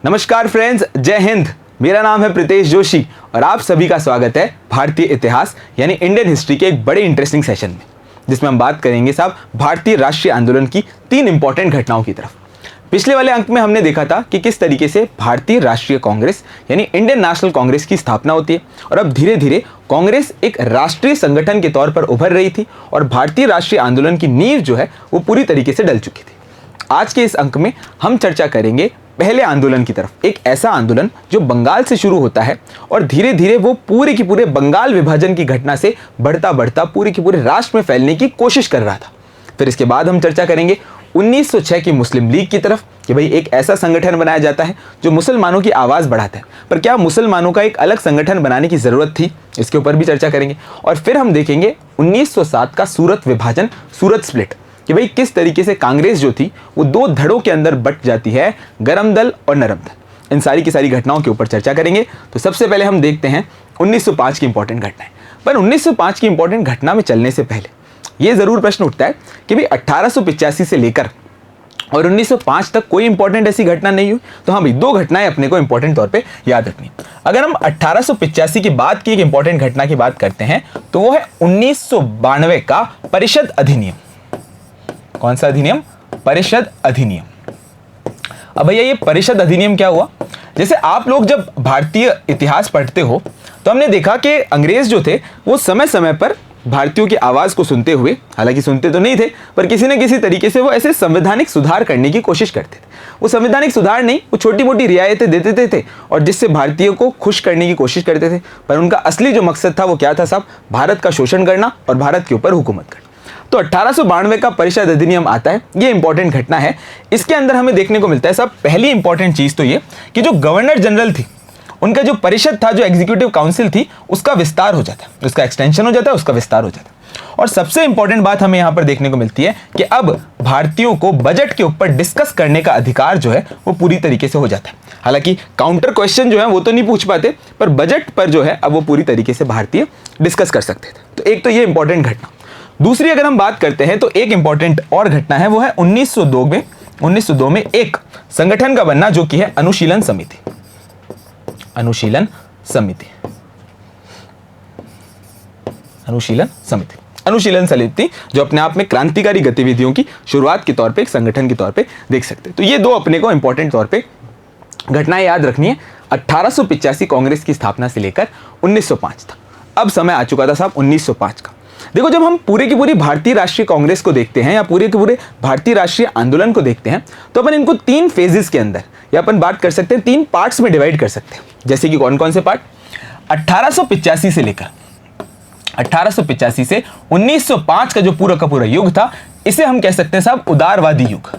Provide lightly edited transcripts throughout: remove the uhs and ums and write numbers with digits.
नमस्कार फ्रेंड्स, जय हिंद। मेरा नाम है प्रीतेश जोशी और आप सभी का स्वागत है भारतीय इतिहास यानी इंडियन हिस्ट्री के एक बड़े इंटरेस्टिंग सेशन में, जिसमें हम बात करेंगे साहब भारतीय राष्ट्रीय आंदोलन की 3 इंपॉर्टेंट घटनाओं की तरफ। पिछले वाले अंक में हमने देखा था कि किस तरीके से भारतीय राष्ट्रीय कांग्रेस यानी इंडियन नेशनल कांग्रेस की स्थापना होती है और अब धीरे धीरे कांग्रेस एक राष्ट्रीय संगठन के तौर पर उभर रही थी और भारतीय राष्ट्रीय आंदोलन की नींव जो है वो पूरी तरीके से डल चुकी थी। आज के इस अंक में हम चर्चा करेंगे पहले आंदोलन की तरफ, एक ऐसा आंदोलन जो बंगाल से शुरू होता है और धीरे धीरे वो पूरे के पूरे बंगाल विभाजन की घटना से बढ़ता बढ़ता पूरे के पूरे राष्ट्र में फैलने की कोशिश कर रहा था। फिर इसके बाद हम चर्चा करेंगे 1906 की मुस्लिम लीग की तरफ कि भाई एक ऐसा संगठन बनाया जाता है जो मुसलमानों की आवाज़ बढ़ाता है, पर क्या मुसलमानों का एक अलग संगठन बनाने की ज़रूरत थी, इसके ऊपर भी चर्चा करेंगे। और फिर हम देखेंगे 1907 का सूरत विभाजन, सूरत स्प्लिट, कि भाई किस तरीके से कांग्रेस जो थी वो 2 धड़ों के अंदर बट जाती है, गरम दल और नरम दल। इन सारी की सारी घटनाओं के ऊपर चर्चा करेंगे। तो सबसे पहले हम देखते हैं 1905 की इंपॉर्टेंट घटनाएं। पर 1905 की इंपॉर्टेंट घटना में चलने से पहले ये ज़रूर प्रश्न उठता है कि भाई 1885 से लेकर और 1905 तक कोई इंपॉर्टेंट ऐसी घटना नहीं हुई। तो हाँ भाई, 2 घटनाएं अपने को इंपॉर्टेंट तौर पे याद रखनी। अगर हम 1885 की बात की एक इंपॉर्टेंट घटना की बात करते हैं तो वो है 1992 का परिषद अधिनियम। कौन सा अधिनियम? परिषद अधिनियम। अब भैया ये परिषद अधिनियम क्या हुआ? जैसे आप लोग जब भारतीय इतिहास पढ़ते हो तो हमने देखा कि अंग्रेज जो थे वो समय समय पर भारतीयों की आवाज़ को सुनते हुए, हालांकि सुनते तो नहीं थे, पर किसी न किसी तरीके से वो ऐसे संवैधानिक सुधार करने की कोशिश करते थे। वो संवैधानिक सुधार नहीं, वो छोटी मोटी रियायतें देते थे और जिससे भारतीयों को खुश करने की कोशिश करते थे, पर उनका असली जो मकसद था वो क्या था साहब? भारत का शोषण करना और भारत के ऊपर हुकूमत करना। तो 1892 का परिषद अधिनियम आता है, ये इंपॉर्टेंट घटना है। इसके अंदर हमें देखने को मिलता है साहब, पहली इंपॉर्टेंट चीज़ तो ये कि जो गवर्नर जनरल थी उनका जो परिषद था, जो एग्जीक्यूटिव काउंसिल थी, उसका विस्तार हो जाता है, उसका एक्सटेंशन हो जाता है, उसका विस्तार हो जाता है। और सबसे इंपॉर्टेंट बात हमें यहाँ पर देखने को मिलती है कि अब भारतीयों को बजट के ऊपर डिस्कस करने का अधिकार जो है वो पूरी तरीके से हो जाता है। हालांकि काउंटर क्वेश्चन जो है वो तो नहीं पूछ पाते, पर बजट पर जो है अब वो पूरी तरीके से भारतीय डिस्कस कर सकते थे। तो एक तो ये इंपॉर्टेंट घटना। दूसरी अगर हम बात करते हैं तो एक इंपॉर्टेंट और घटना है, वो है 1902 में एक संगठन का बनना, जो कि है अनुशीलन समिति। अनुशीलन समिति जो अपने आप में क्रांतिकारी गतिविधियों की शुरुआत के तौर पे एक संगठन के तौर पे देख सकते हैं। तो ये 2 अपने को इंपॉर्टेंट तौर पे घटनाएं याद रखनी है 1885 कांग्रेस की स्थापना से लेकर 1905 तक। अब समय आ चुका था साहब 1905 का। देखो, जब हम पूरे की पूरी भारतीय राष्ट्रीय कांग्रेस को देखते हैं या पूरे के पूरे भारतीय राष्ट्रीय आंदोलन को देखते हैं तो अपन इनको 3 फेजेस के अंदर, या अपन बात कर सकते हैं 3 पार्ट्स में डिवाइड कर सकते हैं। जैसे कि कौन कौन से पार्ट? 1885 से लेकर 1885 से 1905 का जो पूरा का पूरा युग था, इसे हम कह सकते हैं साहब उदारवादी युग।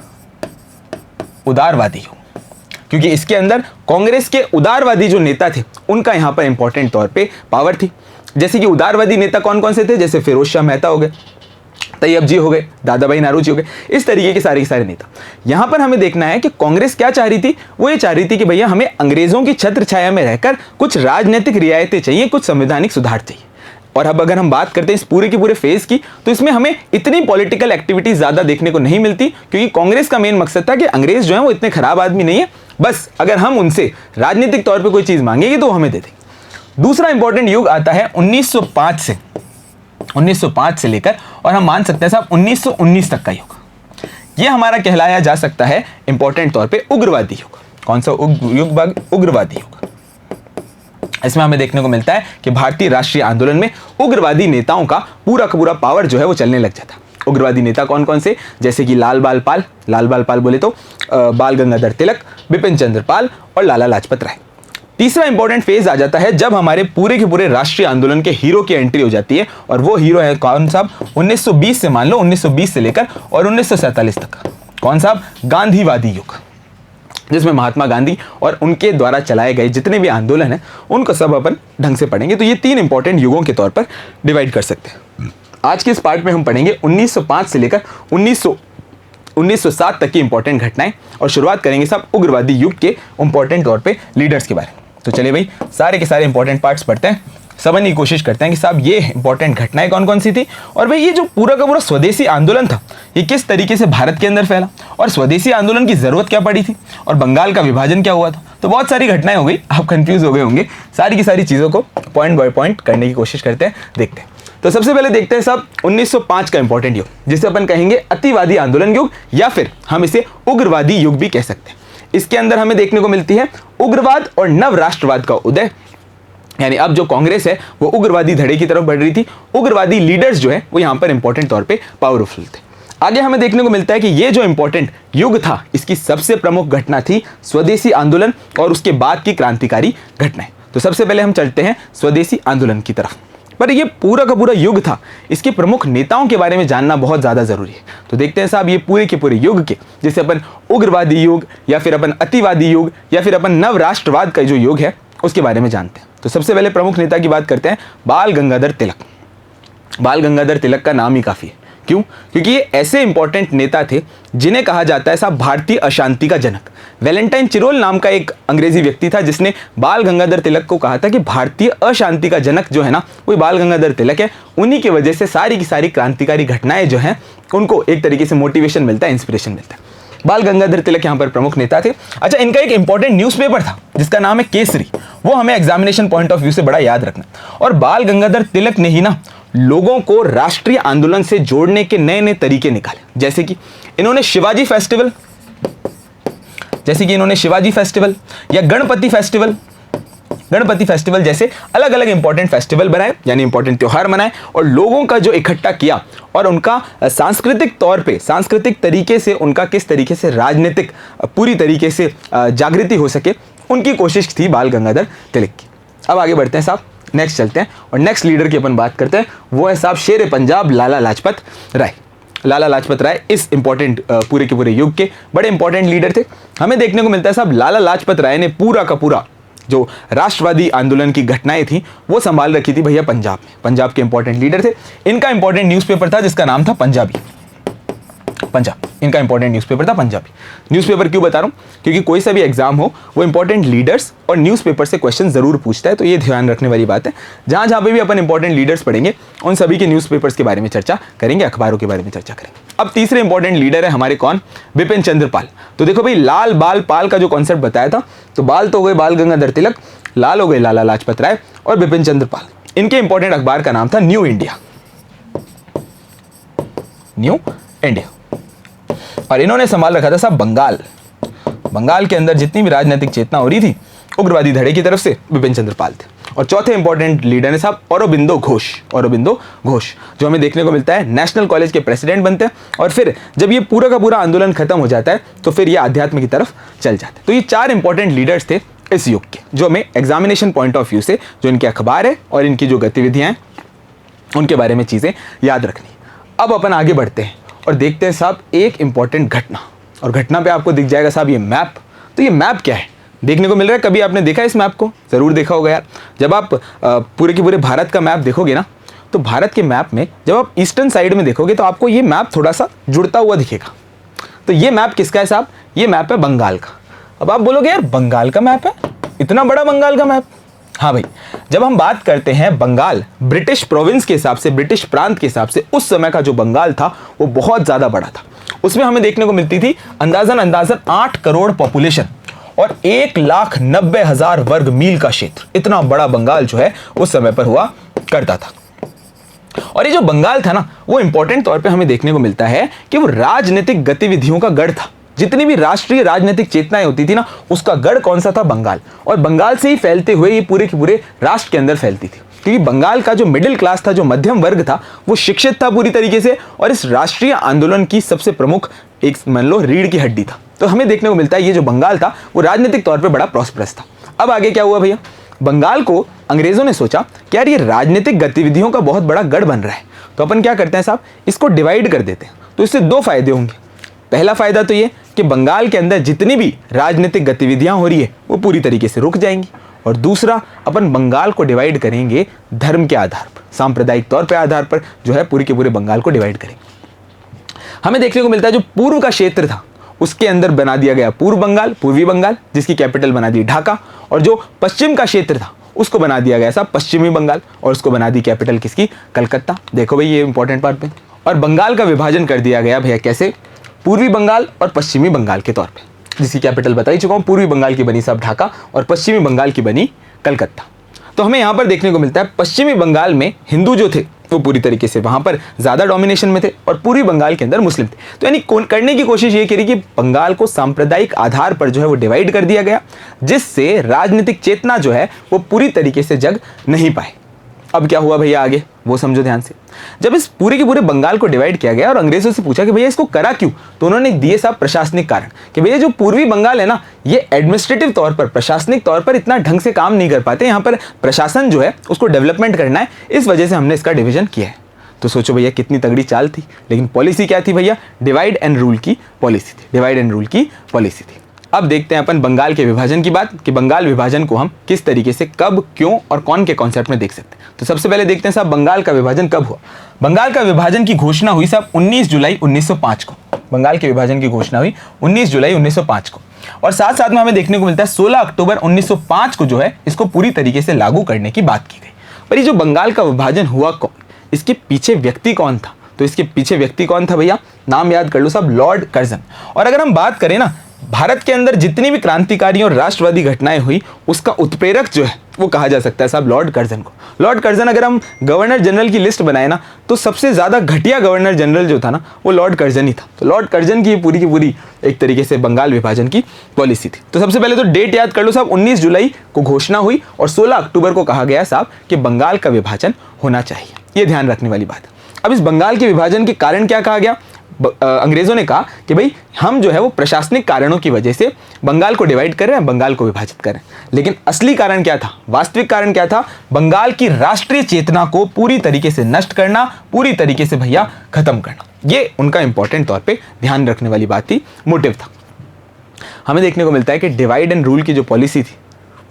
उदारवादी युग, क्योंकि इसके अंदर कांग्रेस के उदारवादी जो नेता थे उनका यहां पर इंपॉर्टेंट तौर पे पावर थी। जैसे कि उदारवादी नेता कौन कौन से थे? जैसे फिरोज शाह मेहता हो गए, तैयब जी हो गए, दादा भाई नारोजी हो गए, इस तरीके के सारे नेता। यहां पर हमें देखना है कि कांग्रेस क्या चाह रही थी। वो ये चाह रही थी कि भैया हमें अंग्रेजों की छत्र छाया में रहकर कुछ राजनीतिक रियायतें चाहिए, कुछ संवैधानिक सुधार चाहिए। और अब अगर हम बात करते हैं इस पूरे के पूरे फेज की, तो इसमें हमें इतनी पॉलिटिकल एक्टिविटी ज्यादा देखने को नहीं मिलती, क्योंकि कांग्रेस का मेन मकसद था कि अंग्रेज जो है वो इतने खराब आदमी नहीं है, बस अगर हम उनसे राजनीतिक तौर पर कोई चीज मांगेगी तो हमें दे देंगे। दूसरा इंपॉर्टेंट युग आता है 1905 से लेकर, और हम मान सकते हैं साहब 1919 तक का युग। यह हमारा कहलाया जा सकता है इंपॉर्टेंट तौर पे उग्रवादी युग। कौन सा युग? उग्रवादी युग। इसमें हमें देखने को मिलता है कि भारतीय राष्ट्रीय आंदोलन में उग्रवादी नेताओं का पूरा का पूरा पावर जो है वो चलने लग जाता। उग्रवादी नेता कौन कौन से? जैसे कि लाल बाल पाल बोले तो बाल गंगाधर तिलक, बिपिन चंद्र पाल और लाला लाजपत राय। तीसरा इंपॉर्टेंट फेज आ जाता है जब हमारे पूरे के पूरे राष्ट्रीय आंदोलन के हीरो की एंट्री हो जाती है, और वो हीरो है कौन साहब? 1920 से, मान लो 1920 से लेकर और 1947 तक। कौन साहब? गांधीवादी युग, जिसमें महात्मा गांधी और उनके द्वारा चलाए गए जितने भी आंदोलन हैं उनको सब अपन ढंग से पढ़ेंगे। तो ये 3 इंपॉर्टेंट युगों के तौर पर डिवाइड कर सकते हैं। आज के इस पार्ट में हम पढ़ेंगे 1905 से लेकर 1907 तक की इंपॉर्टेंट घटनाएं, और शुरुआत करेंगे साहब उग्रवादी युग के इंपॉर्टेंट तौर पे लीडर्स के बारे में। तो चलिए भाई, सारे के सारे इंपॉर्टेंट पार्ट्स पढ़ते हैं, समझने की कोशिश करते हैं कि साहब ये इंपॉर्टेंट घटनाएं कौन कौन सी थी, और भाई ये जो पूरा का पूरा स्वदेशी आंदोलन था ये किस तरीके से भारत के अंदर फैला, और स्वदेशी आंदोलन की जरूरत क्या पड़ी थी, और बंगाल का विभाजन क्या हुआ था। तो बहुत सारी घटनाएं हो गई, आप कंफ्यूज हो गए होंगे। सारी की सारी चीज़ों को पॉइंट बाय पॉइंट करने की कोशिश करते हैं, देखते हैं। तो सबसे पहले देखते हैं साहब 1905 का इंपॉर्टेंट युग, जिसे अपन कहेंगे अतिवादी आंदोलन युग या फिर हम इसे उग्रवादी युग भी कह सकते हैं। इसके अंदर हमें देखने को मिलती है उग्रवाद और नव राष्ट्रवाद का उदय, यानी अब जो कांग्रेस है वो उग्रवादी धड़े की तरफ बढ़ रही थी। उग्रवादी लीडर्स जो है वो यहाँ पर इंपॉर्टेंट तौर पे पावरफुल थे। आगे हमें देखने को मिलता है कि ये जो इंपॉर्टेंट युग था, इसकी सबसे प्रमुख घटना थी स्वदेशी आंदोलन और उसके बाद की क्रांतिकारी घटनाएं। तो सबसे पहले हम चलते हैं स्वदेशी आंदोलन की तरफ। पर ये पूरा का पूरा युग था, इसके प्रमुख नेताओं के बारे में जानना बहुत ज़्यादा ज़रूरी है। तो देखते हैं साहब ये पूरे के पूरे युग के, जिसे अपन उग्रवादी युग या फिर अपन अतिवादी युग या फिर अपन नव राष्ट्रवाद का जो युग है उसके बारे में जानते हैं। तो सबसे पहले प्रमुख नेता की बात करते हैं, बाल गंगाधर तिलक। बाल गंगाधर तिलक का नाम ही काफ़ी है, क्यों? क्योंकि ये ऐसे इंपॉर्टेंट नेता थे जिन्हें कहा जाता है साहब भारतीय अशांति का जनक। वैलेंटाइन चिरोल नाम का एक अंग्रेजी व्यक्ति था जिसने बाल गंगाधर तिलक को कहा था कि भारतीय अशांति का जनक जो है ना वो बाल गंगाधर तिलक है। उन्हीं की वजह से सारी की सारी क्रांतिकारी घटनाएं जो हैं उनको एक तरीके से मोटिवेशन मिलता है, इंस्पिरेशन मिलता है। बाल गंगाधर तिलक यहाँ पर प्रमुख नेता थे। अच्छा, इनका एक इंपॉर्टेंट न्यूज़पेपर था जिसका नाम है केसरी, वो हमें एग्जामिनेशन पॉइंट ऑफ व्यू से बड़ा याद रखना। और बाल गंगाधर तिलक ने ही ना लोगों को राष्ट्रीय आंदोलन से जोड़ने के नए नए तरीके निकाले, जैसे कि इन्होंने शिवाजी फेस्टिवल या गणपति फेस्टिवल जैसे अलग अलग इंपॉर्टेंट फेस्टिवल बनाए, यानी इंपॉर्टेंट त्योहार मनाए और लोगों का जो इकट्ठा किया और उनका सांस्कृतिक तौर पे, सांस्कृतिक तरीके से उनका किस तरीके से राजनीतिक पूरी तरीके से जागृति हो सके, उनकी कोशिश थी बाल गंगाधर तिलक की। अब आगे बढ़ते हैं साहब, नेक्स्ट चलते हैं और नेक्स्ट लीडर की अपन बात करते हैं। वो है साहब शेर पंजाब लाला लाजपत राय। लाला लाजपत राय इस इंपॉर्टेंट पूरे के पूरे युग के बड़े इंपॉर्टेंट लीडर थे। हमें देखने को मिलता है साहब लाला लाजपत राय ने पूरा का पूरा जो राष्ट्रवादी आंदोलन की घटनाएं थी वो संभाल रखी थी भैया पंजाब में। पंजाब के इंपॉर्टेंट लीडर थे। इनका इंपॉर्टेंट न्यूज़पेपर था जिसका नाम था पंजाबी। इनका इंपॉर्टेंट न्यूज़पेपर था पंजाबी। न्यूज़पेपर क्यों बता रहा हूँ? क्योंकि कोई सा भी एग्जाम हो वो इंपॉर्टेंट लीडर्स और न्यूज़पेपर से क्वेश्चन जरूर पूछता है, तो ये ध्यान रखने वाली बात है। जहाँ जहाँ पे भी अपन इंपॉर्टेंट लीडर्स पढ़ेंगे उन सभी के न्यूज़पेपर्स के बारे में चर्चा करेंगे, अखबारों के बारे में चर्चा करेंगे। अब तीसरे इंपॉर्टेंट लीडर है हमारे कौन? बिपिन चंद्र पाल। तो देखो भाई, लाल बाल पाल का जो कॉन्सेप्ट बताया था, तो बाल तो हो गए बाल गंगाधर तिलक, लाल हो गए लाला लाजपत राय और बिपिन चंद्र पाल। इनके इंपॉर्टेंट अखबार का नाम था न्यू इंडिया। और इन्होंने संभाल रखा था साहब बंगाल के अंदर जितनी भी राजनीतिक चेतना हो रही थी उग्रवादी धड़े की तरफ से बिपिन चंद्र पाल थे। और चौथे इंपॉर्टेंट लीडर है साहब अरबिंदो घोष, जो हमें देखने को मिलता है नेशनल कॉलेज के प्रेसिडेंट बनते हैं। और फिर जब ये पूरा का पूरा आंदोलन खत्म हो जाता है तो फिर ये अध्यात्म की तरफ चल जाते हैं। तो ये चार इंपॉर्टेंट लीडर्स थे इस युग के, जो हमें एग्जामिनेशन पॉइंट ऑफ व्यू से जो इनके अखबार है और इनकी जो गतिविधियां हैं उनके बारे में चीज़ें याद रखनी। अब अपन आगे बढ़ते हैं और देखते हैं साहब एक इंपॉर्टेंट घटना, और घटना पे आपको दिख जाएगा साहब ये मैप। तो ये मैप क्या है देखने को मिल रहा है? कभी आपने देखा इस मैप को? ज़रूर देखा होगा यार। जब आप पूरे के पूरे भारत का मैप देखोगे ना, तो भारत के मैप में जब आप ईस्टर्न साइड में देखोगे तो आपको ये मैप थोड़ा सा जुड़ता हुआ दिखेगा। तो ये मैप किसका है साहब? ये मैप है बंगाल का। अब आप बोलोगे यार बंगाल का मैप है, इतना बड़ा बंगाल का मैप? हाँ भाई, जब हम बात करते हैं बंगाल ब्रिटिश प्रोविंस के हिसाब से, ब्रिटिश प्रांत के हिसाब से, उस समय का जो बंगाल था वो बहुत ज़्यादा बड़ा था। उसमें हमें देखने को मिलती थी अंदाजन 8 करोड़ पॉपुलेशन और 1,90,000 वर्ग मील का क्षेत्र। इतना बड़ा बंगाल जो है उस समय पर हुआ करता था। और ये जो बंगाल था ना, वो इंपॉर्टेंट तौर पे हमें देखने को मिलता है कि वो राजनीतिक गतिविधियों का गढ़ था। जितनी भी राष्ट्रीय राजनीतिक चेतनाएं होती थी ना, उसका गढ़ कौन सा था? बंगाल। और बंगाल से ही फैलते हुए ये पूरे के पूरे राष्ट्र के अंदर फैलती थी, क्योंकि बंगाल का जो मिडिल क्लास था, जो मध्यम वर्ग था, वो शिक्षित था पूरी तरीके से और इस राष्ट्रीय आंदोलन की सबसे प्रमुख एक मान लो रीढ़ की हड्डी था। तो हमें देखने को मिलता है ये जो बंगाल था वो राजनीतिक तौर पर बड़ा प्रॉस्परस था। अब आगे क्या हुआ भैया? बंगाल को अंग्रेजों ने सोचा कि यार ये राजनीतिक गतिविधियों का बहुत बड़ा गढ़ बन रहा है, तो अपन क्या करते हैं साहब, इसको डिवाइड कर देते हैं। तो इससे दो फायदे होंगे। पहला फायदा तो ये कि बंगाल के अंदर जितनी भी राजनीतिक गतिविधियां हो रही है वो पूरी तरीके से रुक जाएंगी, और दूसरा अपन बंगाल को डिवाइड करेंगे धर्म के आधार पर, सांप्रदायिक तौर पर आधार पर जो है पूरे के पूरे बंगाल को डिवाइड करेंगे। हमें देखने को मिलता है जो पूर्व का क्षेत्र था उसके अंदर बना दिया गया पूर्व बंगाल, पूर्वी बंगाल, जिसकी कैपिटल बना दी ढाका, और जो पश्चिम का क्षेत्र था उसको बना दिया गया साहब पश्चिमी बंगाल, और उसको बना दी कैपिटल किसकी? कलकत्ता। देखो भाई ये इंपॉर्टेंट पार्ट पे। और बंगाल का विभाजन कर दिया गया भैया कैसे? पूर्वी बंगाल और पश्चिमी बंगाल के तौर पे। जिसकी कैपिटल बता ही चुका हूं। पूर्वी बंगाल की बनी साहब ढाका और पश्चिमी बंगाल की बनी कलकत्ता। तो हमें यहाँ पर देखने को मिलता है पश्चिमी बंगाल में हिंदू जो थे वो पूरी तरीके से वहां पर ज्यादा डोमिनेशन में थे और पूर्वी बंगाल के अंदर मुस्लिम थे। तो यानी करने की कोशिश ये करी कि बंगाल को सांप्रदायिक आधार पर जो है वो डिवाइड कर दिया गया, जिससे राजनीतिक चेतना जो है वो पूरी तरीके से जग नहीं पाए। अब क्या हुआ भैया आगे वो समझो ध्यान से। जब इस पूरे के पूरे बंगाल को डिवाइड किया गया और अंग्रेजों से पूछा कि भैया इसको करा क्यों, तो उन्होंने दिए साहब प्रशासनिक कारण कि भैया जो पूर्वी बंगाल है ना, ये एडमिनिस्ट्रेटिव तौर पर, प्रशासनिक तौर पर इतना ढंग से काम नहीं कर पाते, यहाँ पर प्रशासन जो है उसको डेवलपमेंट करना है, इस वजह से हमने इसका डिवीजन किया है। तो सोचो भैया कितनी तगड़ी चाल थी, लेकिन पॉलिसी क्या थी भैया, डिवाइड एंड रूल की पॉलिसी थी, डिवाइड एंड रूल की पॉलिसी थी। अब देखते हैं अपन बंगाल के विभाजन की बात, कि बंगाल विभाजन को हम किस तरीके से, कब, क्यों और कौन के कॉन्सेप्ट में देख सकते हैं। तो सबसे पहले देखते हैं साहब बंगाल का विभाजन कब हुआ। बंगाल का विभाजन की घोषणा हुई साहब 19 जुलाई 1905 को। बंगाल के विभाजन की घोषणा हुई 19 जुलाई 1905 को, और साथ साथ में हमें देखने को मिलता है 16 अक्टूबर 1905 को जो है इसको पूरी तरीके से लागू करने की बात की गई। पर ये जो बंगाल का विभाजन हुआ कौन, इसके पीछे व्यक्ति कौन था, तो इसके पीछे व्यक्ति कौन था भैया, नाम याद कर लो साहब, लॉर्ड कर्जन। और अगर हम बात करें ना, भारत के अंदर जितनी भी क्रांतिकारी और राष्ट्रवादी घटनाएं हुई उसका उत्प्रेरक जो है वो कहा जा सकता है साहब लॉर्ड कर्जन को। लॉर्ड कर्जन, अगर हम गवर्नर जनरल की लिस्ट बनाए ना, तो सबसे ज्यादा घटिया गवर्नर जनरल जो था ना वो लॉर्ड कर्जन ही था। तो लॉर्ड कर्जन की पूरी एक तरीके से बंगाल विभाजन की पॉलिसी थी। तो सबसे पहले तो डेट याद कर लो साहब, 19 जुलाई को घोषणा हुई और 16 अक्टूबर को कहा गया साहब कि बंगाल का विभाजन होना चाहिए। ये ध्यान रखने वाली बात। अब इस बंगाल के विभाजन के कारण क्या कहा गया, अंग्रेजों ने कहा कि भाई हम जो है वो प्रशासनिक कारणों की वजह से बंगाल को डिवाइड कर रहे हैं, बंगाल को विभाजित कर रहे हैं। लेकिन असली कारण क्या था, वास्तविक कारण क्या था, बंगाल की राष्ट्रीय चेतना को पूरी तरीके से नष्ट करना, पूरी तरीके से भैया खत्म करना। ये उनका इंपॉर्टेंट तौर पे ध्यान रखने वाली बात थी, मोटिव था। हमें देखने को मिलता है कि डिवाइड एंड रूल की जो पॉलिसी थी,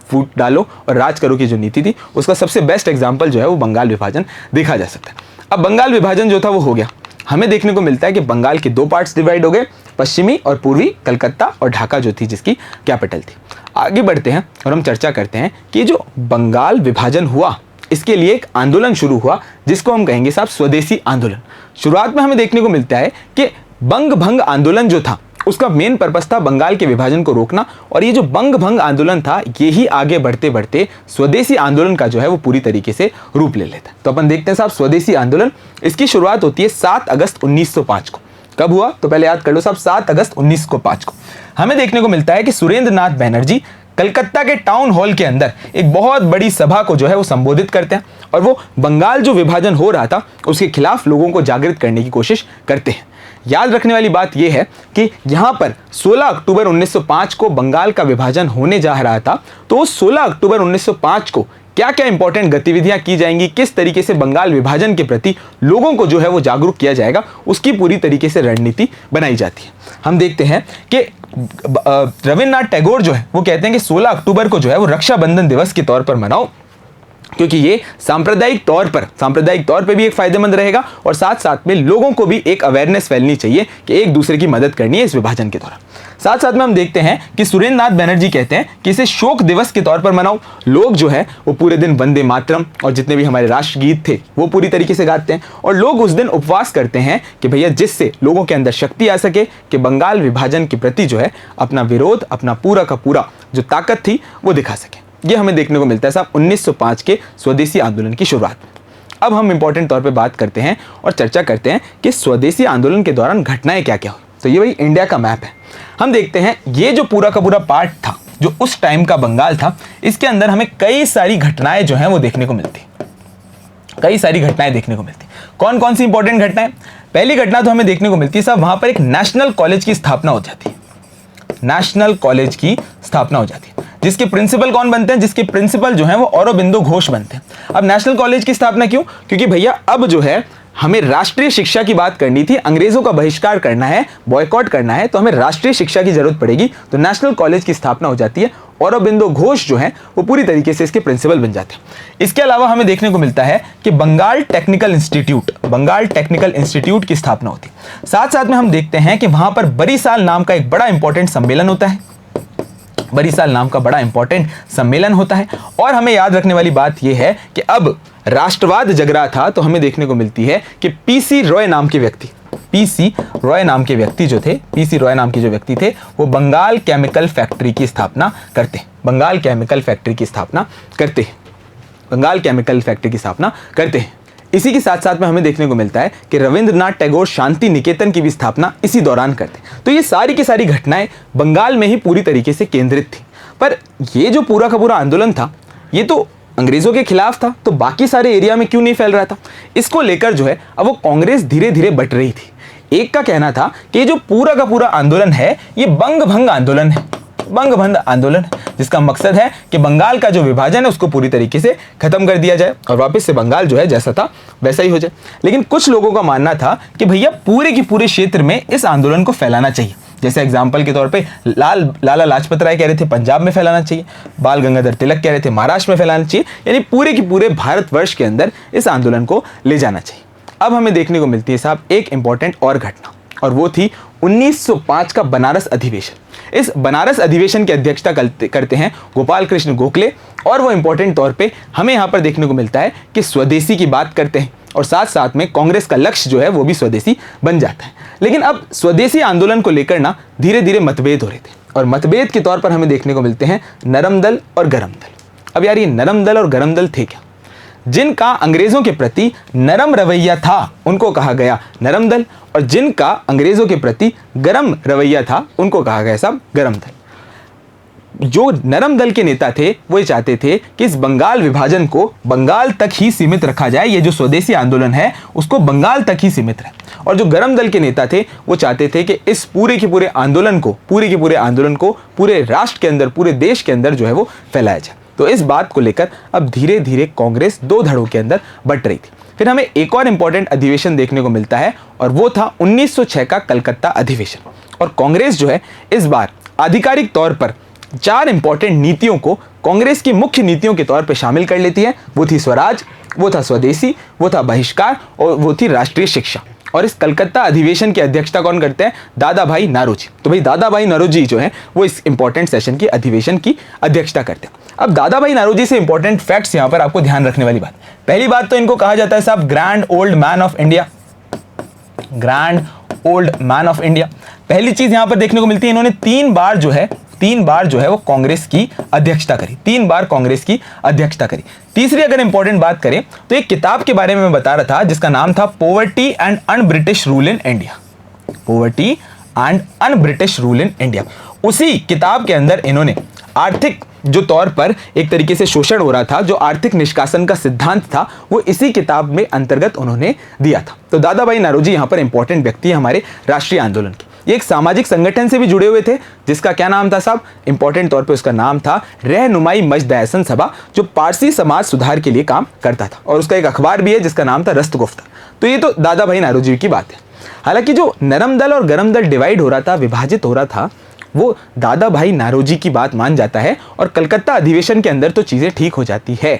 फूट डालो और राज करो की जो नीति थी, उसका सबसे बेस्ट एग्जाम्पल जो है वो बंगाल विभाजन देखा जा सकता है। अब बंगाल विभाजन जो था वो हो गया। हमें देखने को मिलता है कि बंगाल के दो पार्ट्स डिवाइड हो गए, पश्चिमी और पूर्वी, कलकत्ता और ढाका जो थी जिसकी कैपिटल थी। आगे बढ़ते हैं और हम चर्चा करते हैं कि जो बंगाल विभाजन हुआ इसके लिए एक आंदोलन शुरू हुआ जिसको हम कहेंगे साहब स्वदेशी आंदोलन। शुरुआत में हमें देखने को मिलता है कि बंग भंग आंदोलन जो था उसका मेन पर्पस था बंगाल के विभाजन को रोकना, और ये जो बंग भंग आंदोलन था ये ही आगे बढ़ते बढ़ते स्वदेशी आंदोलन का जो है वो पूरी तरीके से रूप ले लेता है। तो अपन देखते हैं साहब स्वदेशी आंदोलन, इसकी शुरुआत होती है 7 अगस्त 1905 को। कब हुआ, तो पहले याद कर लो साहब 7 अगस्त 1905 को। हमें देखने को मिलता है कि सुरेंद्र नाथ बैनर्जी कलकत्ता के टाउन हॉल के अंदर एक बहुत बड़ी सभा को जो है वो संबोधित करते हैं, और वो बंगाल जो विभाजन हो रहा था उसके खिलाफ लोगों को जागृत करने की कोशिश करते हैं। याद रखने वाली बात यह है कि यहां पर 16 अक्टूबर 1905 को बंगाल का विभाजन होने जा रहा था, तो 16 अक्टूबर 1905 को क्या क्या इंपॉर्टेंट गतिविधियां की जाएंगी, किस तरीके से बंगाल विभाजन के प्रति लोगों को जो है वो जागरूक किया जाएगा, उसकी पूरी तरीके से रणनीति बनाई जाती है। हम देखते हैं कि रविन्द्रनाथ टैगोर जो है वो कहते हैं कि 16 अक्टूबर को जो है वो रक्षाबंधन दिवस के तौर पर मनाओ, क्योंकि ये सांप्रदायिक तौर पे भी एक फायदेमंद रहेगा, और साथ साथ में लोगों को भी एक अवेयरनेस फैलनी चाहिए कि एक दूसरे की मदद करनी है इस विभाजन के दौरान। साथ साथ में हम देखते हैं कि सुरेंद्र नाथ बैनर्जी कहते हैं कि इसे शोक दिवस के तौर पर मनाओ। लोग जो है वो पूरे दिन वंदे मातरम और जितने भी हमारे राष्ट्रगीत थे वो पूरी तरीके से गाते हैं, और लोग उस दिन उपवास करते हैं कि भैया जिससे लोगों के अंदर शक्ति आ सके कि बंगाल विभाजन के प्रति जो है अपना विरोध, अपना पूरा का पूरा जो ताकत थी वो दिखा सके। ये हमें देखने को मिलता है साहब 1905 के स्वदेशी आंदोलन की शुरुआत में। अब हम इंपॉर्टेंट तौर पे बात करते हैं और चर्चा करते हैं कि स्वदेशी आंदोलन के दौरान घटनाएं क्या क्या हुई। तो ये भाई इंडिया का मैप है। हम देखते हैं ये जो पूरा का पूरा पार्ट था जो उस टाइम का बंगाल था, इसके अंदर हमें कई सारी घटनाएं जो हैं वो देखने को मिलती, कई सारी घटनाएं देखने को मिलती। कौन कौन सी इंपॉर्टेंट घटनाएं? पहली घटना तो हमें देखने को मिलती है साहब वहां पर एक नेशनल कॉलेज की स्थापना हो जाती है। नेशनल कॉलेज की स्थापना हो जाती है, जिसके प्रिंसिपल कौन बनते हैं? जिसके प्रिंसिपल जो हैं वो औरोबिंदो घोष बनते हैं। अब नेशनल कॉलेज की स्थापना क्यों? क्योंकि भैया अब जो है हमें राष्ट्रीय शिक्षा की बात करनी थी, अंग्रेजों का बहिष्कार करना है, बॉयकॉट करना है, तो हमें राष्ट्रीय शिक्षा की जरूरत पड़ेगी। तो नेशनल कॉलेज की स्थापना हो जाती है, औरोबिंदो घोष जो है वो पूरी तरीके से इसके प्रिंसिपल बन जाते हैं। इसके अलावा हमें देखने को मिलता है कि बंगाल टेक्निकल इंस्टीट्यूट की स्थापना होती है। साथ साथ में हम देखते हैं कि वहां पर बरीसाल नाम का एक बड़ा इंपॉर्टेंट सम्मेलन होता है, बरीसाल नाम का बड़ा इंपॉर्टेंट सम्मेलन होता है। और हमें याद रखने वाली बात यह है कि अब राष्ट्रवाद जग रहा था, तो हमें देखने को मिलती है कि पीसी रॉय नाम के व्यक्ति, पीसी रॉय नाम के व्यक्ति जो थे, पीसी रॉय नाम के जो व्यक्ति थे, वो बंगाल केमिकल फैक्ट्री की स्थापना करते हैं। बंगाल केमिकल फैक्ट्री की स्थापना करते हैं। बंगाल केमिकल फैक्ट्री की स्थापना करते हैं। इसी के साथ साथ में हमें देखने को मिलता है कि रविंद्रनाथ टैगोर शांति निकेतन की भी स्थापना इसी दौरान करते हैं। तो ये सारी की सारी घटनाएं बंगाल में ही पूरी तरीके से केंद्रित थी। पर ये जो पूरा का पूरा आंदोलन था, ये तो अंग्रेजों के खिलाफ था, तो बाकी सारे एरिया में क्यों नहीं फैल रहा था? इसको लेकर जो है अब वो कांग्रेस धीरे धीरे बट रही थी। एक का कहना था कि ये जो पूरा का पूरा आंदोलन है, ये बंग भंग आंदोलन है, बंग भंग आंदोलन, जिसका मकसद है कि बंगाल का जो विभाजन है उसको पूरी तरीके से खत्म कर दिया जाए और वापस से बंगाल जो है जैसा था वैसा ही हो जाए। लेकिन कुछ लोगों का मानना था कि भैया पूरे के पूरे क्षेत्र में इस आंदोलन को फैलाना चाहिए। जैसे एग्जाम्पल के तौर पे लाला लाजपत राय कह रहे थे पंजाब में फैलाना चाहिए, बाल गंगाधर तिलक कह रहे थे महाराष्ट्र में फैलाना चाहिए, यानी पूरे के पूरे भारतवर्ष के अंदर इस आंदोलन को ले जाना चाहिए। अब हमें देखने को मिलती है साहब एक इंपॉर्टेंट और घटना, और वो थी 1905 का बनारस अधिवेशन। इस बनारस अधिवेशन की अध्यक्षता करते हैं गोपाल कृष्ण गोखले, और वो इंपॉर्टेंट तौर पे हमें यहाँ पर देखने को मिलता है कि स्वदेशी की बात करते हैं और साथ साथ में कांग्रेस का लक्ष्य जो है वो भी स्वदेशी बन जाता है। लेकिन अब स्वदेशी आंदोलन को लेकर ना धीरे धीरे मतभेद हो रहे थे, और मतभेद के तौर पर हमें देखने को मिलते हैं नरम दल और गरम दल। अब यार ये नरम दल और गरम दल थे क्या? जिनका अंग्रेजों के प्रति नरम रवैया था उनको कहा गया नरम दल, और जिनका अंग्रेजों के प्रति गरम रवैया था उनको कहा गया साहब गरम दल। जो नरम दल के नेता थे वो ये चाहते थे कि इस बंगाल विभाजन को बंगाल तक ही सीमित रखा जाए, ये जो स्वदेशी आंदोलन है उसको बंगाल तक ही सीमित रहे। और जो गरम दल के नेता थे वो चाहते थे कि इस पूरे के पूरे आंदोलन को पूरे राष्ट्र के अंदर, पूरे देश के अंदर जो है वो फैलाया जाए। तो इस बात को लेकर अब धीरे धीरे कांग्रेस दो धड़ों के अंदर बट रही थी। फिर हमें एक और इंपॉर्टेंट अधिवेशन देखने को मिलता है, और वो था 1906 का कलकत्ता अधिवेशन। और कांग्रेस जो है इस बार आधिकारिक तौर पर 4 इंपॉर्टेंट नीतियों को कांग्रेस की मुख्य नीतियों के तौर पर शामिल कर लेती है। वो थी स्वराज, वो था स्वदेशी, वो था बहिष्कार, और वो थी राष्ट्रीय शिक्षा। और इस कलकत्ता अधिवेशन की अध्यक्षता कौन करते हैं? दादा भाई नारोजी। तो भाई दादा भाई नारोजी जो है वो इस इंपॉर्टेंट सेशन की अधिवेशन की अध्यक्षता करते हैं। अब दादा भाई नारोजी से इंपॉर्टेंट फैक्ट्स यहां पर आपको ध्यान रखने वाली बात, पहली बात तो इनको कहा जाता है साहब grand old man of India. Grand old man of India, पहली चीज यहां पर देखने को मिलती है, इन्होंने 3 बार जो है वो कांग्रेस की अध्यक्षता करी, 3 बार कांग्रेस की अध्यक्षता करी। तीसरी अगर इंपॉर्टेंट बात करें तो एक किताब के बारे में मैं बता रहा था जिसका नाम था poverty and un British rule in India. Poverty and un British rule in India, उसी किताब के अंदर इन्होंने आर्थिक जो तौर पर एक तरीके से शोषण हो रहा था, जो आर्थिक निष्कासन का सिद्धांत था, वो इसी किताब में अंतर्गत उन्होंने दिया था। तो दादा भाई नारोजी यहाँ पर इंपॉर्टेंट व्यक्ति है हमारे राष्ट्रीय आंदोलन की। ये एक सामाजिक संगठन से भी जुड़े हुए थे जिसका क्या नाम था साहब? इंपॉर्टेंट तौर पे उसका नाम था रहनुमाई मजदहसन सभा, जो पारसी समाज सुधार के लिए काम करता था, और उसका एक अखबार भी है जिसका नाम था रस्तगुफ्ता। तो ये तो दादा भाई नारोजी की बात है। हालांकि जो नरम दल और गरम दल डिवाइड हो रहा था, विभाजित हो रहा था, वो दादा भाई नारोजी की बात मान जाता है, और कलकत्ता अधिवेशन के अंदर तो चीजें ठीक हो जाती है।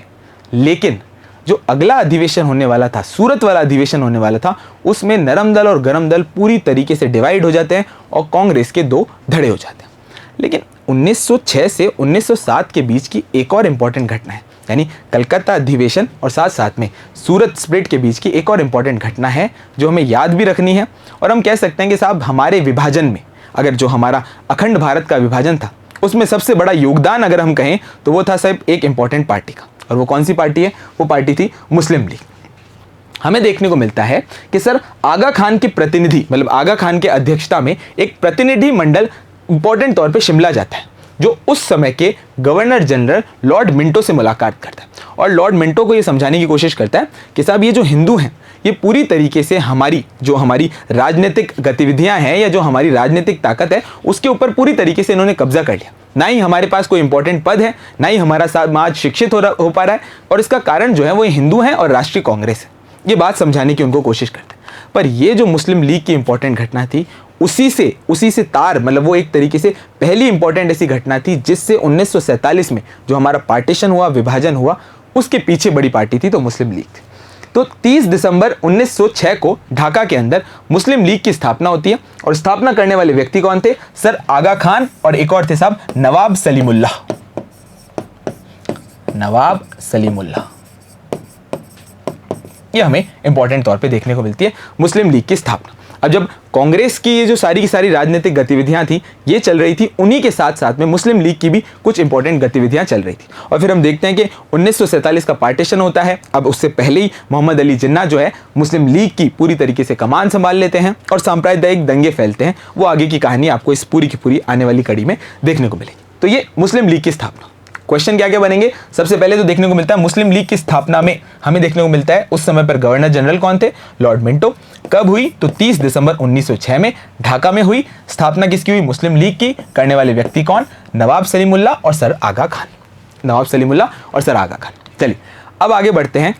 लेकिन जो अगला अधिवेशन होने वाला था, सूरत वाला अधिवेशन होने वाला था, उसमें नरम दल और गरम दल पूरी तरीके से डिवाइड हो जाते हैं और कांग्रेस के 2 धड़े हो जाते हैं। लेकिन 1906 से 1907 के बीच की एक और इंपॉर्टेंट घटना है, यानी कलकत्ता अधिवेशन और साथ साथ में सूरत स्प्लिट के बीच की एक और इंपॉर्टेंट घटना है जो हमें याद भी रखनी है। और हम कह सकते हैं कि साहब हमारे विभाजन में, अगर जो हमारा अखंड भारत का विभाजन था उसमें सबसे बड़ा योगदान अगर हम कहें तो वो था साहब एक इंपॉर्टेंट पार्टी का, और वो कौन सी पार्टी है? वो पार्टी थी मुस्लिम लीग। हमें देखने को मिलता है कि सर आगा खान के प्रतिनिधि, मतलब आगा खान के अध्यक्षता में एक प्रतिनिधि मंडल इंपॉर्टेंट तौर पे शिमला जाता है, जो उस समय के गवर्नर जनरल लॉर्ड मिंटो से मुलाकात करता है, और लॉर्ड मिंटो को ये समझाने की कोशिश करता है कि साहब ये जो हिंदू हैं ये पूरी तरीके से हमारी राजनीतिक गतिविधियां हैं या जो हमारी राजनीतिक ताकत है उसके ऊपर पूरी तरीके से इन्होंने कब्जा कर लिया। ना ही हमारे पास कोई इंपॉर्टेंट पद है, ना ही हमारा समाज शिक्षित हो पा रहा है, और इसका कारण जो है वो हिंदू हैं और राष्ट्रीय कांग्रेस है। ये बात समझाने की उनको कोशिश करते हैं। पर ये जो मुस्लिम लीग की इंपॉर्टेंट घटना थी, उसी से तार, मतलब वो एक तरीके से पहली इंपॉर्टेंट ऐसी घटना थी जिससे 1947 में जो हमारा पार्टीशन हुआ, विभाजन हुआ, उसके पीछे बड़ी पार्टी थी तो मुस्लिम लीग थी। तो 30 दिसंबर 1906 को ढाका के अंदर मुस्लिम लीग की स्थापना होती है, और स्थापना करने वाले व्यक्ति कौन थे? सर आगा खान, और एक और थे साहब नवाब सलीमुल्लाह। नवाब सलीमुल्लाह, ये हमें इंपॉर्टेंट तौर पे देखने को मिलती है मुस्लिम लीग की स्थापना। अब जब कांग्रेस की ये जो सारी की सारी राजनीतिक गतिविधियां थी ये चल रही थी, उन्हीं के साथ साथ में मुस्लिम लीग की भी कुछ इंपॉर्टेंट गतिविधियां चल रही थी। और फिर हम देखते हैं कि 1947 का पार्टीशन होता है। अब उससे पहले ही मोहम्मद अली जिन्ना जो है मुस्लिम लीग की पूरी तरीके से कमान संभाल लेते हैं और सांप्रदायिक दंगे फैलते हैं। वो आगे की कहानी आपको इस पूरी की पूरी आने वाली कड़ी में देखने को मिलेगी। तो ये मुस्लिम लीग की स्थापना। क्वेश्चन क्या क्या बनेंगे, सबसे पहले तो देखने को मिलता है मुस्लिम लीग की स्थापना में हमें देखने को मिलता है उस समय पर गवर्नर जनरल कौन थे, लॉर्ड मिंटो। कब हुई, तो 30 दिसंबर 1906 में ढाका में हुई। स्थापना किसकी हुई, मुस्लिम लीग की। करने वाले व्यक्ति कौन, नवाब सलीमुल्ला और सर आगा खान। नवाब सलीमुल्ला और सर आगा खान। चलिए अब आगे बढ़ते हैं।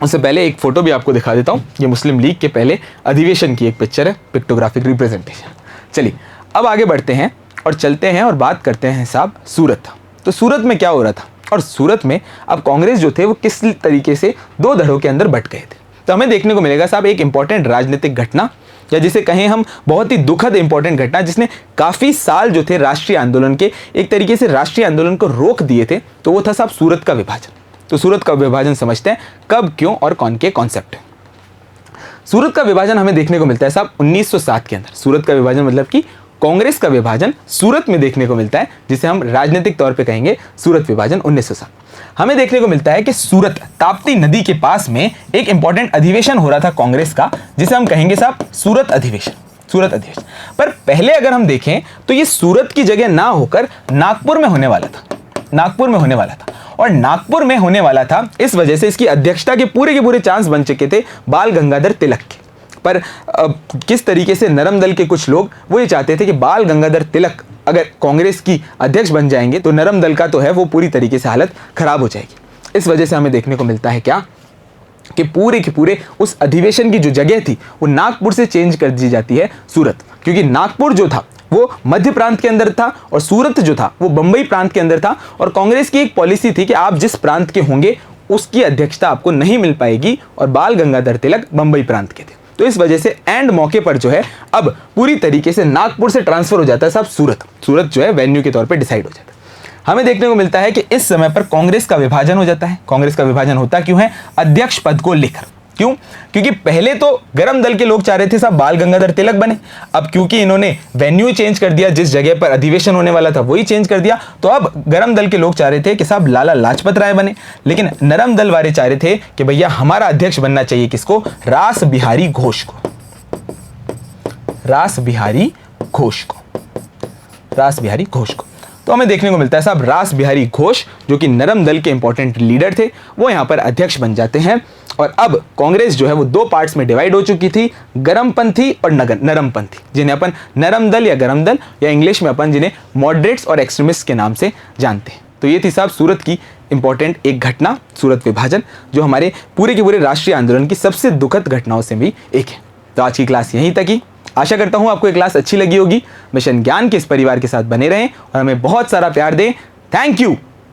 उससे पहले एक फोटो भी आपको दिखा देता हूँ। ये मुस्लिम लीग के पहले अधिवेशन की एक पिक्चर है, पिक्टोग्राफिक रिप्रेजेंटेशन। चलिए अब आगे बढ़ते हैं और चलते हैं और बात करते हैं साहब सूरत। तो सूरत में क्या हो रहा था और सूरत में अब कांग्रेस जो थे वो किस तरीके से दो धड़ों के अंदर बट गए थे। तो हमें देखने को मिलेगा साहब एक इंपॉर्टेंट राजनीतिक घटना, या जिसे कहें हम बहुत ही दुखद इंपॉर्टेंट घटना, जिसने काफ़ी साल जो थे राष्ट्रीय आंदोलन के, एक तरीके से राष्ट्रीय आंदोलन को रोक दिए थे। तो वो था साहब सूरत का विभाजन। तो सूरत का विभाजन समझते हैं कब, क्यों और कौन के कॉन्सेप्ट है। सूरत का विभाजन हमें देखने को मिलता है साहब 1907 के अंदर। सूरत का विभाजन मतलब कि कांग्रेस का विभाजन सूरत में देखने को मिलता है, जिसे हम राजनीतिक तौर पे कहेंगे सूरत विभाजन 1907। हमें देखने को मिलता है कि सूरत ताप्ती नदी के पास में एक इंपॉर्टेंट अधिवेशन हो रहा था कांग्रेस का, जिसे हम कहेंगे साहब सूरत अधिवेशन। सूरत अधिवेशन पर पहले अगर हम देखें तो ये सूरत की जगह ना होकर नागपुर में होने वाला था। नागपुर में होने वाला था और नागपुर में होने वाला था इस वजह से इसकी अध्यक्षता के पूरे चांस बन चुके थे बाल गंगाधर तिलक के। पर किस तरीके से नरम दल के कुछ लोग वो ये चाहते थे कि बाल गंगाधर तिलक अगर कांग्रेस की अध्यक्ष बन जाएंगे तो नरम दल का तो है वो पूरी तरीके से हालत खराब हो जाएगी। इस वजह से हमें देखने को मिलता है क्या कि पूरे के पूरे उस अधिवेशन की जो जगह थी वो नागपुर से चेंज कर दी जाती है सूरत, क्योंकि नागपुर जो था वो मध्य प्रांत के अंदर था और सूरत जो था वो बंबई प्रांत के अंदर था। और कांग्रेस की एक पॉलिसी थी कि आप जिस प्रांत के होंगे उसकी अध्यक्षता आपको नहीं मिल पाएगी, और बाल गंगाधर तिलक बंबई प्रांत के थे। तो इस वजह से एंड मौके पर जो है अब पूरी तरीके से नागपुर से ट्रांसफर हो जाता है साहब सूरत। सूरत जो है वेन्यू के तौर पे डिसाइड हो जाता है। हमें देखने को मिलता है कि इस समय पर कांग्रेस का विभाजन हो जाता है। कांग्रेस का विभाजन होता क्यों है, अध्यक्ष पद को लेकर। क्यों, क्योंकि पहले तो गरम दल के लोग चाह रहे थे साहब बाल गंगाधर तिलक बने। अब क्योंकि इन्होंने वेन्यू चेंज कर दिया, जिस जगह पर अधिवेशन होने वाला था वही चेंज कर दिया, तो अब गरम दल के लोग चाह रहे थे कि साहब लाला लाजपत राय बने। लेकिन नरम दल वाले चाह रहे थे कि भैया हमारा अध्यक्ष बनना चाहिए किसको, रास बिहारी घोष को। रास बिहारी घोष को। रास बिहारी घोष को। तो हमें देखने को मिलता है साहब रास बिहारी घोष जो कि नरम दल के इंपॉर्टेंट लीडर थे, वो यहाँ पर अध्यक्ष बन जाते हैं। और अब कांग्रेस जो है वो दो पार्ट्स में डिवाइड हो चुकी थी, गरमपंथी और नरमपंथी, जिन्हें अपन नरम दल या गरम दल या इंग्लिश में अपन जिन्हें मॉडरेट्स और एक्सट्रीमिस्ट के नाम से जानते हैं। तो ये थी साहब सूरत की इंपॉर्टेंट एक घटना, सूरत विभाजन, जो हमारे पूरे के पूरे राष्ट्रीय आंदोलन की सबसे दुखद घटनाओं से भी एक है। तो आज की क्लास यहीं तक ही। आशा करता हूँ आपको ये क्लास अच्छी लगी होगी। मिशन ज्ञान के इस परिवार के साथ बने रहें और हमें बहुत सारा प्यार दें। Thank you.